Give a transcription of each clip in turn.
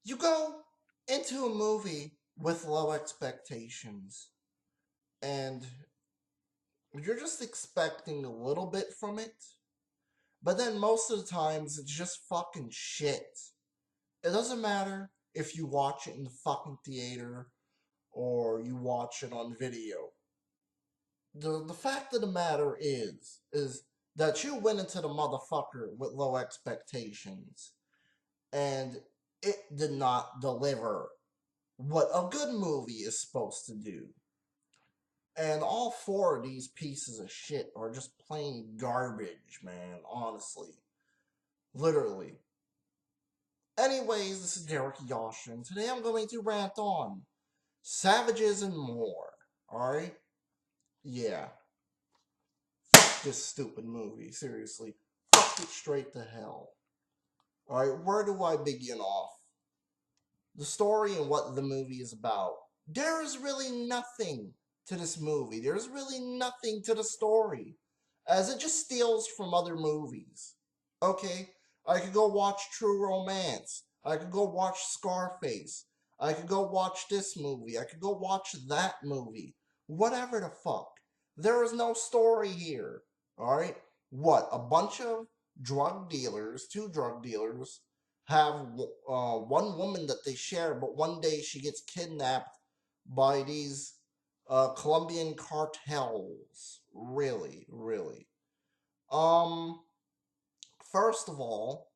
You go into a movie with low expectations, and you're just expecting a little bit from it, but then most of the times it's just fucking shit. It doesn't matter if you watch it in the fucking theater or you watch it on video. The fact of the matter is that you went into the motherfucker with low expectations, and it did not deliver what a good movie is supposed to do. And all four of these pieces of shit are just plain garbage, man, honestly. Literally. Anyways, this is Derrick Yasha, and today I'm going to rant on Savages and More. Alright? Yeah. Fuck this stupid movie, seriously. Fuck it straight to hell. Alright, where do I begin off? The story and what the movie is about. There is really nothing to this movie. There's really nothing to the story, as it just steals from other movies. Okay, I could go watch True Romance. I could go watch Scarface. I could go watch this movie. I could go watch that movie. Whatever the fuck. There is no story here. Alright? What? A bunch of drug dealers, two drug dealers, have one woman that they share, but one day she gets kidnapped by these Colombian cartels. Really, really. Um, First of all,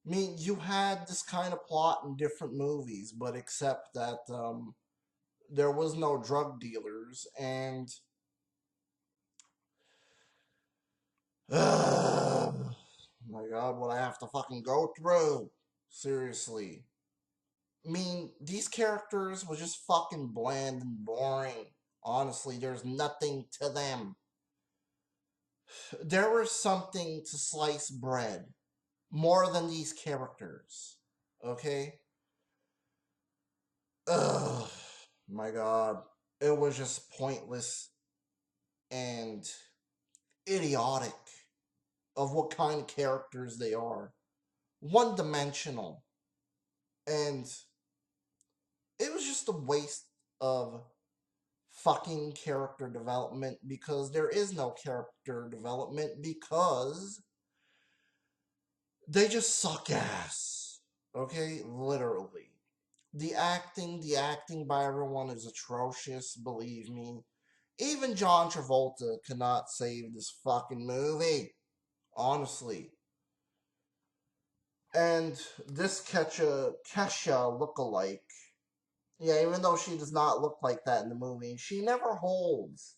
I mean, you had this kind of plot in different movies, but except that there was no drug dealers, and my God, what I have to fucking go through. Seriously. I mean, these characters were just fucking bland and boring. Honestly, there's nothing to them. There was something to slice bread more than these characters. Okay? Ugh, my God. It was just pointless and idiotic of what kind of characters they are. One dimensional. And it was just a waste of fucking character development because there is no character development because they just suck ass. Okay? Literally. The acting by everyone is atrocious, believe me. Even John Travolta cannot save this fucking movie. Honestly. And this Kesha lookalike, yeah, even though she does not look like that in the movie, she never holds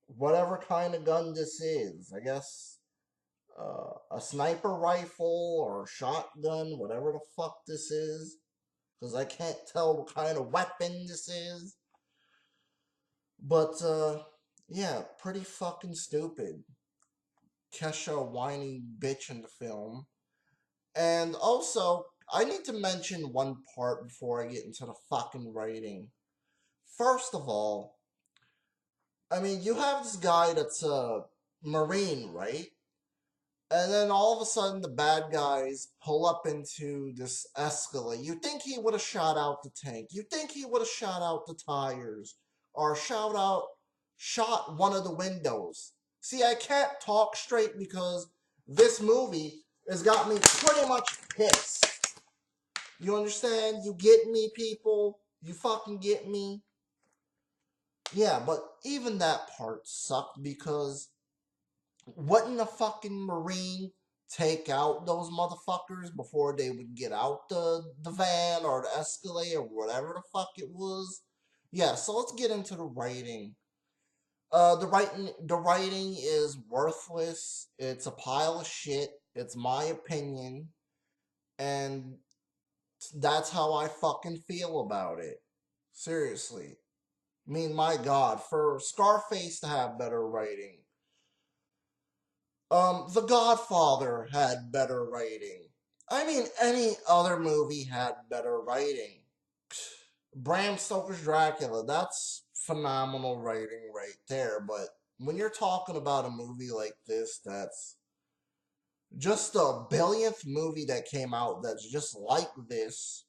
whatever kind of gun this is. I guess a sniper rifle or shotgun, whatever the fuck this is. Because I can't tell what kind of weapon this is. But, yeah, pretty fucking stupid. Kesha, a whiny bitch in the film. And also, I need to mention one part before I get into the fucking writing. First of all, I mean, you have this guy that's a Marine, right? And then all of a sudden, the bad guys pull up into this Escalade. You think he would have shot out the tank. You think he would have shot out the tires. Or shot one of the windows. See, I can't talk straight because this movie has got me pretty much pissed. You understand? You get me, people? You fucking get me? Yeah, but even that part sucked because wouldn't a fucking Marine take out those motherfuckers before they would get out the van or the Escalade or whatever the fuck it was? Yeah, so let's get into the writing. The writing is worthless. It's a pile of shit. It's my opinion, and that's how I fucking feel about it. Seriously. I mean, my God, for Scarface to have better writing, The Godfather had better writing. I mean, any other movie had better writing. Bram Stoker's Dracula, that's phenomenal writing right there. But when you're talking about a movie like this, that's Just the billionth movie that came out that's just like this,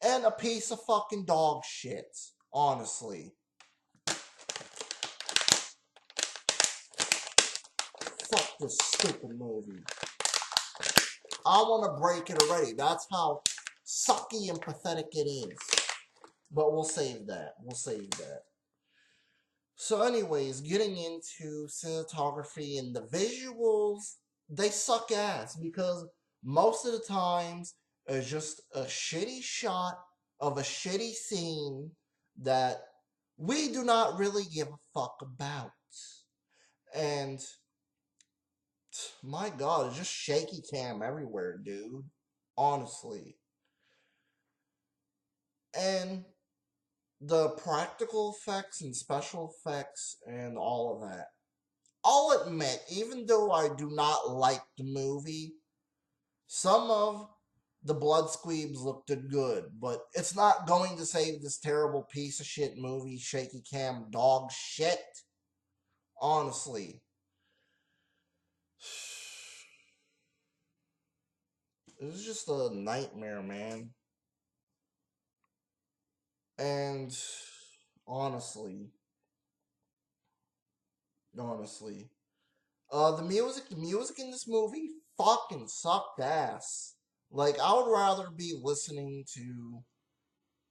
and a piece of fucking dog shit, honestly. Fuck this stupid movie. I want to break it already. That's how sucky and pathetic it is. But we'll save that. We'll save that. So anyways, getting into cinematography and the visuals, they suck ass because most of the times it's just a shitty shot of a shitty scene that we do not really give a fuck about. And my god, it's just shaky cam everywhere, dude. Honestly. And the practical effects and special effects and all of that. I'll admit, even though I do not like the movie, some of the blood squeebs looked good, but it's not going to save this terrible piece of shit movie, shaky cam dog shit. Honestly. It was just a nightmare, man. And honestly, honestly, the music in this movie fucking sucked ass. Like, I would rather be listening to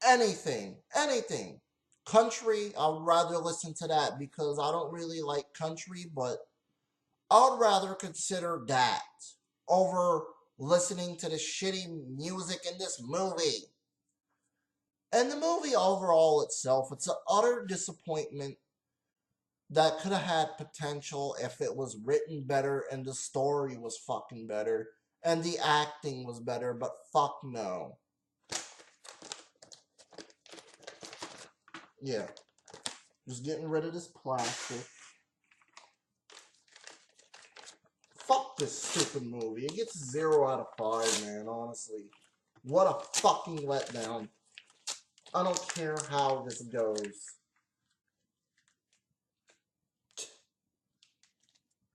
anything. Country, I would rather listen to that because I don't really like country, but I would rather consider that over listening to the shitty music in this movie. And the movie overall itself, it's an utter disappointment that could have had potential if it was written better and the story was fucking better and the acting was better, but fuck no. Yeah. Just getting rid of this plastic. Fuck this stupid movie. It gets 0 out of 5, man, honestly. What a fucking letdown. I don't care how this goes.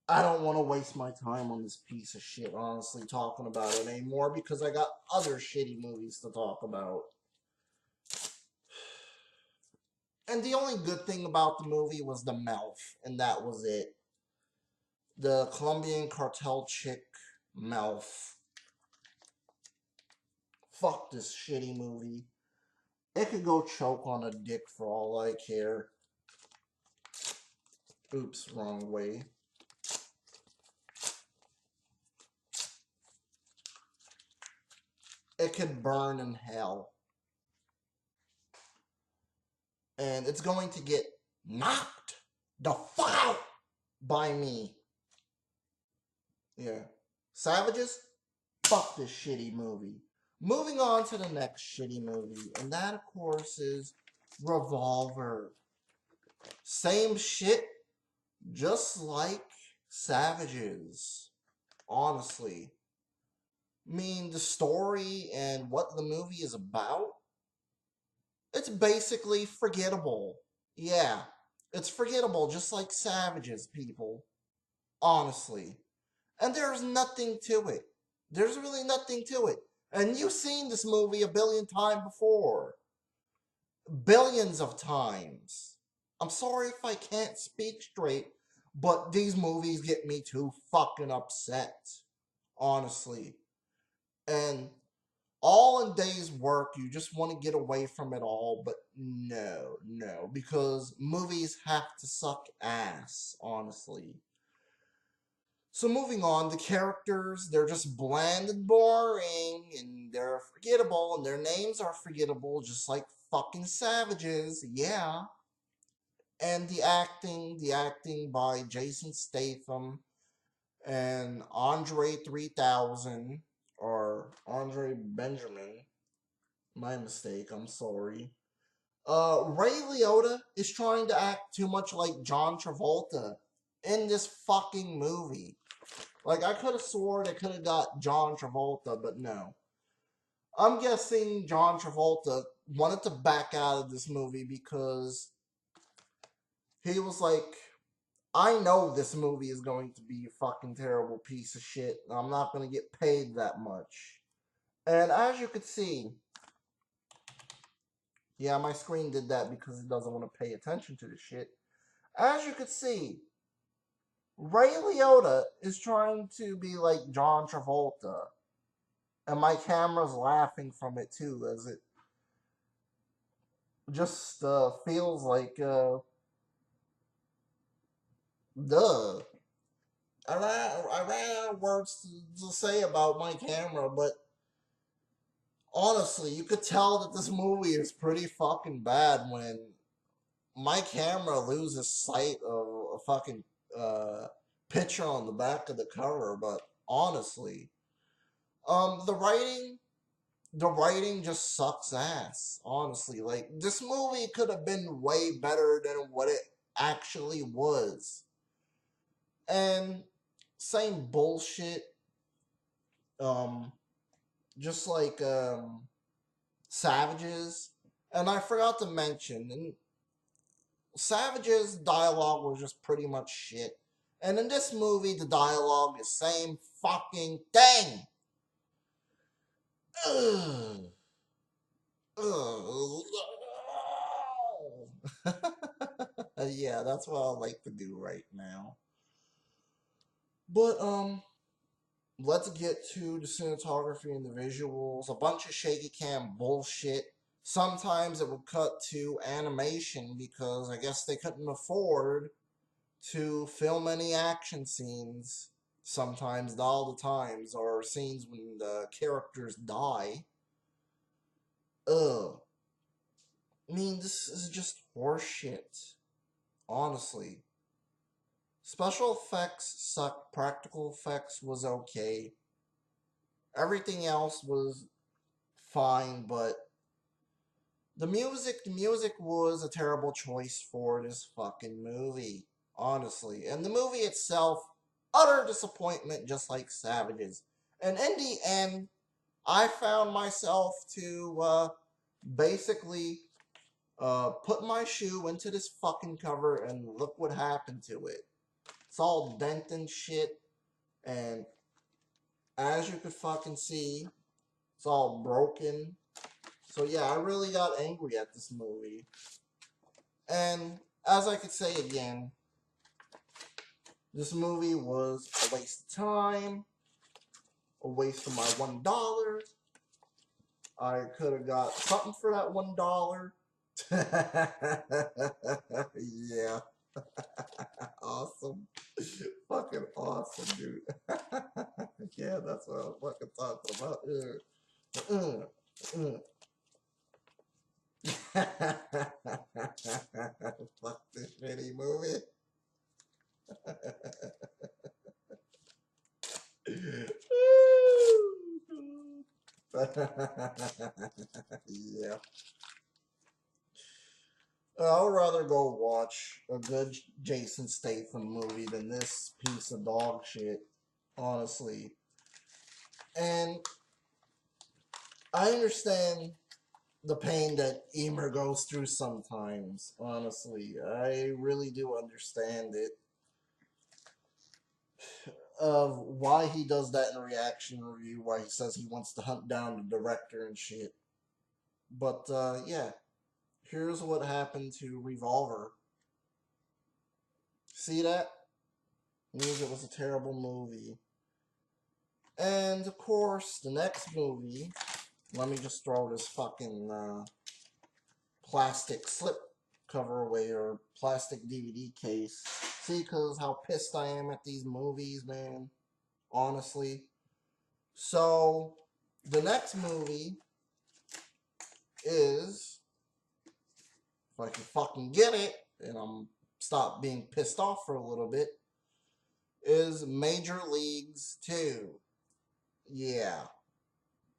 I don't want to waste my time on this piece of shit, honestly, talking about it anymore because I got other shitty movies to talk about. And the only good thing about the movie was the mouth, and that was it. The Colombian cartel chick mouth. Fuck this shitty movie. It could go choke on a dick for all I care. Oops, wrong way. It could burn in hell. And it's going to get knocked the fuck out by me. Yeah. Savages? Fuck this shitty movie. Moving on to the next shitty movie, and that, of course, is Revolver. Same shit, just like Savages. Honestly. I mean, the story and what the movie is about, it's basically forgettable. Yeah, it's forgettable, just like Savages, people. Honestly. And there's nothing to it. There's really nothing to it. And you've seen this movie a billion times before. Billions of times. I'm sorry if I can't speak straight, but these movies get me too fucking upset. Honestly. And all in day's work, you just want to get away from it all, but no, because movies have to suck ass, honestly. So moving on, the characters, they're just bland and boring, and they're forgettable, and their names are forgettable, just like fucking Savages, yeah. And the acting by Jason Statham and Andre 3000, or Andre Benjamin, my mistake, I'm sorry. Ray Liotta is trying to act too much like John Travolta in this fucking movie. Like, I could have swore they could have got John Travolta, but no. I'm guessing John Travolta wanted to back out of this movie because he was like, I know this movie is going to be a fucking terrible piece of shit. And I'm not going to get paid that much. And as you can see, yeah, my screen did that because it doesn't want to pay attention to the shit. As you can see, Ray Liotta is trying to be like John Travolta. And my camera's laughing from it too, as it just feels like, duh. I ran out of words to say about my camera, but honestly, you could tell that this movie is pretty fucking bad when my camera loses sight of a fucking uh, picture on the back of the cover. But honestly, the writing just sucks ass. Honestly, like this movie could have been way better than what it actually was. And same bullshit. Um, just like Savages. And I forgot to mention, and Savage's dialogue was just pretty much shit. And in this movie, the dialogue is same fucking thing. Ugh. Ugh. Yeah, that's what I like to do right now. But let's get to the cinematography and the visuals. A bunch of shaky cam bullshit. Sometimes it would cut to animation because I guess they couldn't afford to film any action scenes. Sometimes, not all the times, or scenes when the characters die. Ugh. I mean, this is just horseshit. Honestly. Special effects suck. Practical effects was okay. Everything else was fine, but the music was a terrible choice for this fucking movie, honestly. And the movie itself, utter disappointment, just like Savages. And in the end, I found myself to basically put my shoe into this fucking cover and look what happened to it. It's all dent and shit, and as you could fucking see, it's all broken. So yeah, I really got angry at this movie. And as I could say again, this movie was a waste of time, a waste of my $1. I could have got something for that $1. Yeah, awesome. Fucking awesome, dude. Yeah, that's what I'm fucking talking about. Fuck this shitty movie. Yeah. I'd rather go watch a good Jason Statham movie than this piece of dog shit, honestly. And I understand the pain that Emer goes through sometimes, honestly. I really do understand it. Of why he does that in a reaction review, why he says he wants to hunt down the director and shit. But yeah, here's what happened to Revolver. See that? Means it was a terrible movie. And of course, the next movie. Let me just throw this fucking plastic slip cover away or plastic DVD case. See, because how pissed I am at these movies, man. Honestly. So, the next movie is, if I can fucking get it, and I'm stop being pissed off for a little bit, is Major Leagues 2. Yeah,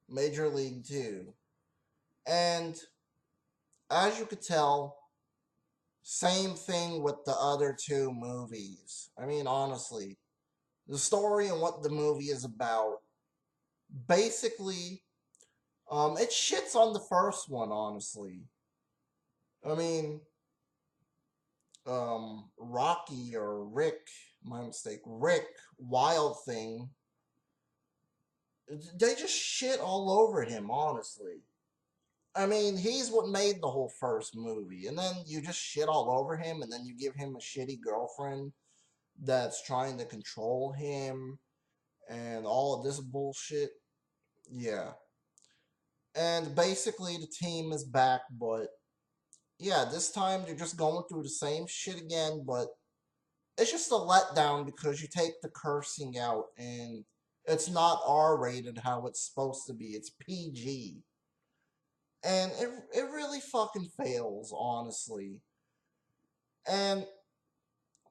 Major League 2. And as you could tell, same thing with the other two movies. I mean, honestly, the story and what the movie is about, basically, it shits on the first one, honestly. I mean, Rocky or Rick, my mistake, Rick Wild Thing, they just shit all over him, honestly. I mean, he's what made the whole first movie, and then you just shit all over him, and then you give him a shitty girlfriend that's trying to control him, and all of this bullshit. Yeah. And basically, the team is back, but yeah, this time they're just going through the same shit again, but it's just a letdown because you take the cursing out and it's not R rated how it's supposed to be. It's PG. And it really fucking fails, honestly. And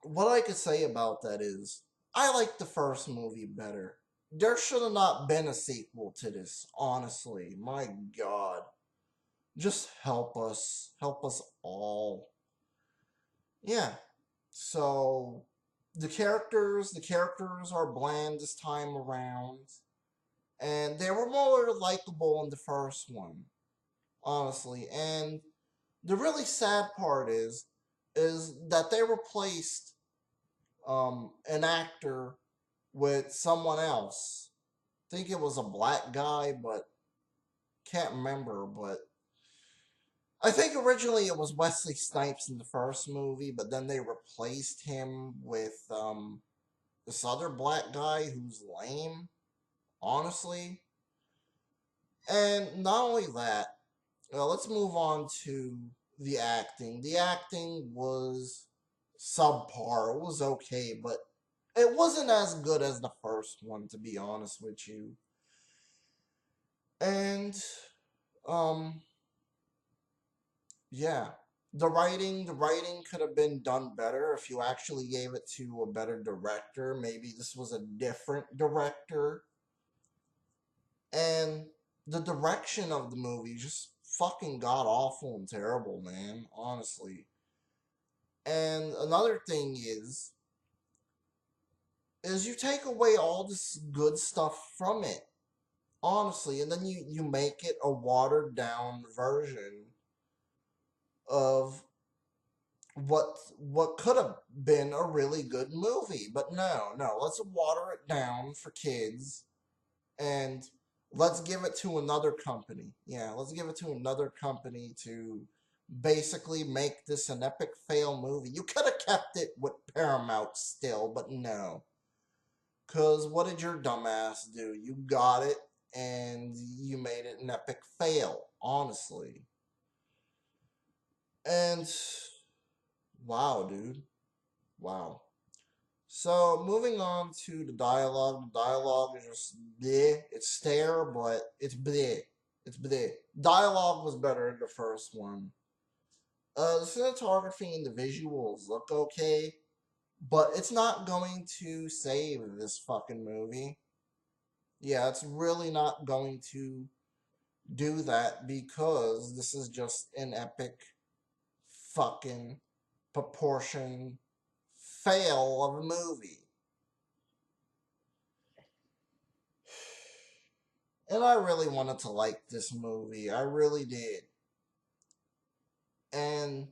what I could say about that is I like the first movie better. There should have not been a sequel to this, honestly. My god. Just help us. Help us all. Yeah. So the characters are bland this time around. And they were more likable in the first one, honestly. And the really sad part is that they replaced an actor with someone else. I think it was a black guy, but can't remember. But I think originally it was Wesley Snipes in the first movie, but then they replaced him with this other black guy who's lame, honestly. And not only that, let's move on to the acting. The acting was subpar. It was okay, but it wasn't as good as the first one, to be honest with you. And um, yeah, the writing could have been done better if you actually gave it to a better director. Maybe this was a different director. And the direction of the movie just fucking god awful and terrible, man, honestly. And another thing is you take away all this good stuff from it, honestly, and then you make it a watered down version of what could have been a really good movie. But no, let's water it down for kids and let's give it to another company. Yeah, let's give it to another company to basically make this an epic fail movie. You could have kept it with Paramount still, but no. Because what did your dumbass do? You got it and you made it an epic fail, honestly. And wow, dude. Wow. So moving on to the dialogue. The dialogue is just bleh. It's stare, but it's bleh. It's bleh. Dialogue was better in the first one. The cinematography and the visuals look okay, but it's not going to save this fucking movie. Yeah, it's really not going to do that because this is just an epic fucking proportion fail of a movie. And I really wanted to like this movie. I really did. And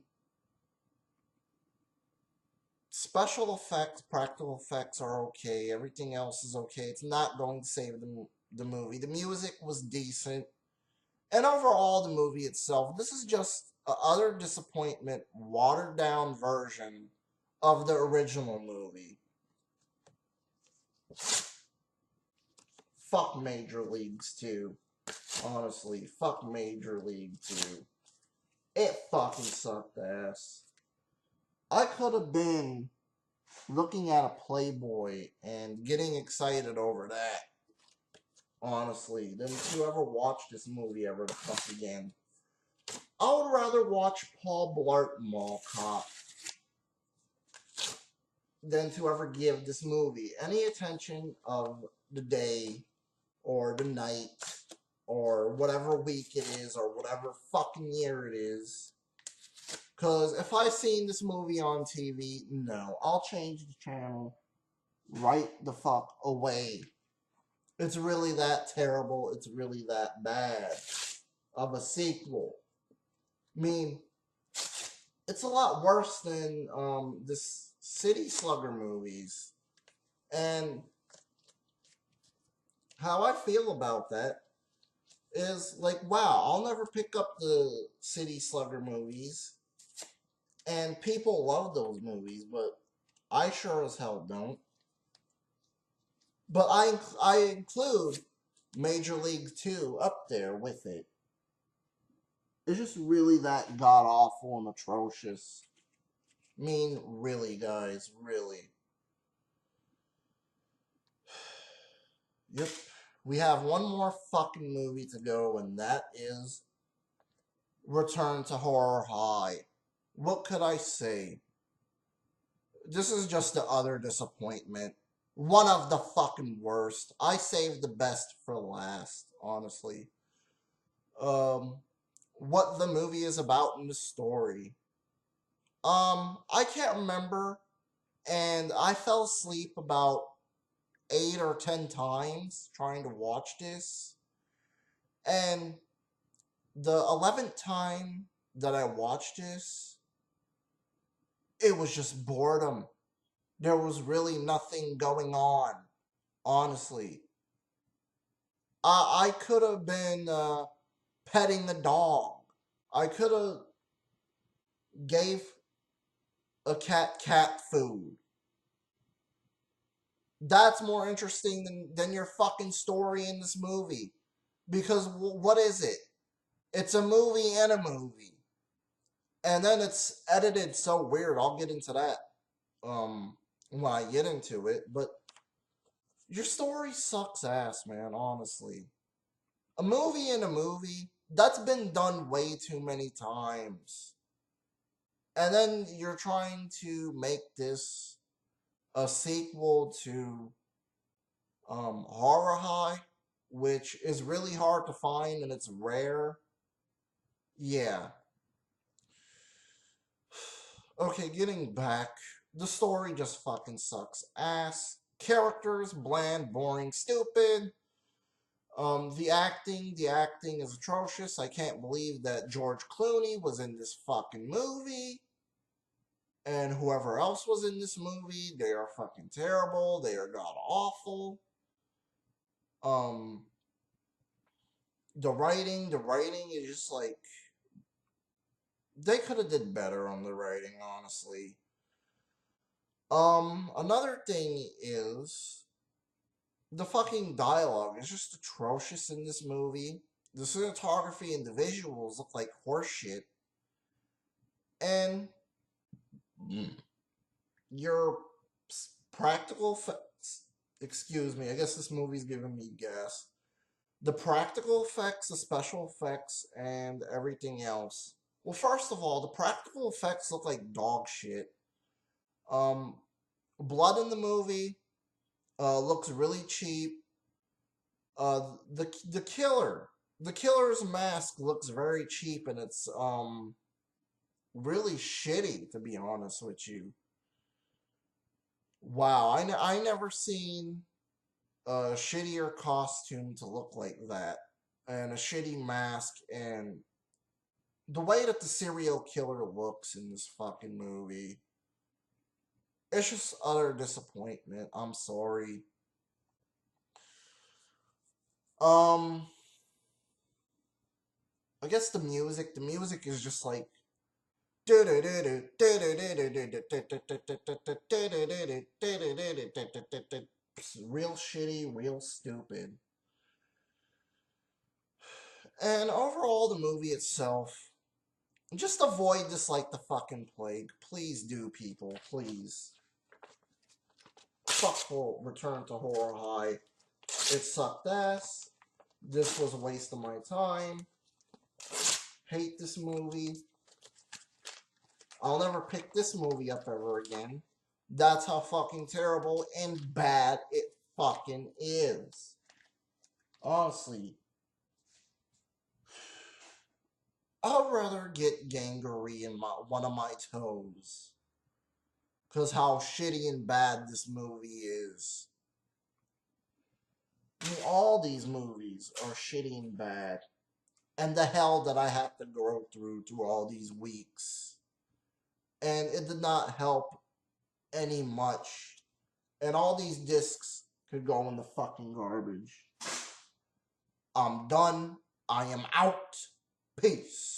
special effects, practical effects are okay. Everything else is okay. It's not going to save the movie. The music was decent. And overall, the movie itself, this is just a utter disappointment, watered down version of the original movie. Fuck Major Leagues too. Honestly, fuck Major League too. It fucking sucked ass. I could have been looking at a Playboy and getting excited over that. Honestly, than to ever watch this movie ever the fuck again. I would rather watch Paul Blart Mall Cop than to ever give this movie any attention of the day or the night or whatever week it is or whatever fucking year it is. Because if I seen this movie on TV, no, I'll change the channel right the fuck away. It's really that terrible. It's really that bad of a sequel. I mean, it's a lot worse than this City Slugger movies. And how I feel about that is like, wow, I'll never pick up the City Slugger movies, and people love those movies, but I sure as hell don't. But I include Major League 2 up there with it. It's just really that god awful and atrocious. I mean, really, guys, really. Yep. We have one more fucking movie to go, and that is Return to Horror High. What could I say? This is just the other disappointment. One of the fucking worst. I saved the best for last, honestly. Um, what the movie is about in the story. I can't remember, and I fell asleep about 8 or 10 times trying to watch this. And the 11th time that I watched this, it was just boredom. There was really nothing going on, honestly. I could have been petting the dog. I could have gave a cat food. That's more interesting than your fucking story in this movie. Because what is it? It's a movie and a movie. And then it's edited so weird. I'll get into that when I get into it. But your story sucks ass, man, honestly. A movie and a movie, that's been done way too many times. And then you're trying to make this a sequel to Horror High, which is really hard to find and it's rare. Yeah. Okay, getting back. The story just fucking sucks ass. Characters, bland, boring, stupid. The acting is atrocious. I can't believe that George Clooney was in this fucking movie. And whoever else was in this movie, they are fucking terrible. They are god awful. Um, the writing is just like they could have did better on the writing, honestly. Another thing is the fucking dialogue is just atrocious in this movie. The cinematography and the visuals look like horseshit. And your practical excuse me, I guess this movie's giving me gas. The practical effects, the special effects, and everything else. Well, first of all, the practical effects look like dog shit. Um, blood in the movie looks really cheap. The killer's mask looks very cheap, and it's really shitty, to be honest with you. Wow, I never seen a shittier costume to look like that, and a shitty mask, and the way that the serial killer looks in this fucking movie. It's just utter disappointment. I'm sorry. Um, I guess the music is just like real shitty, real stupid. And overall, the movie itself, just avoid this like the fucking plague. Please do, people. Please. Fuck Return to Horror High. It sucked ass. This was a waste of my time. Hate this movie. I'll never pick this movie up ever again. That's how fucking terrible and bad it fucking is. Honestly, I'd rather get gangrene in one of my toes. Because how shitty and bad this movie is. I mean, all these movies are shitty and bad. And the hell that I have to go through all these weeks. and it did not help any much. And all these discs could go in the fucking garbage. I'm done. I am out. Peace.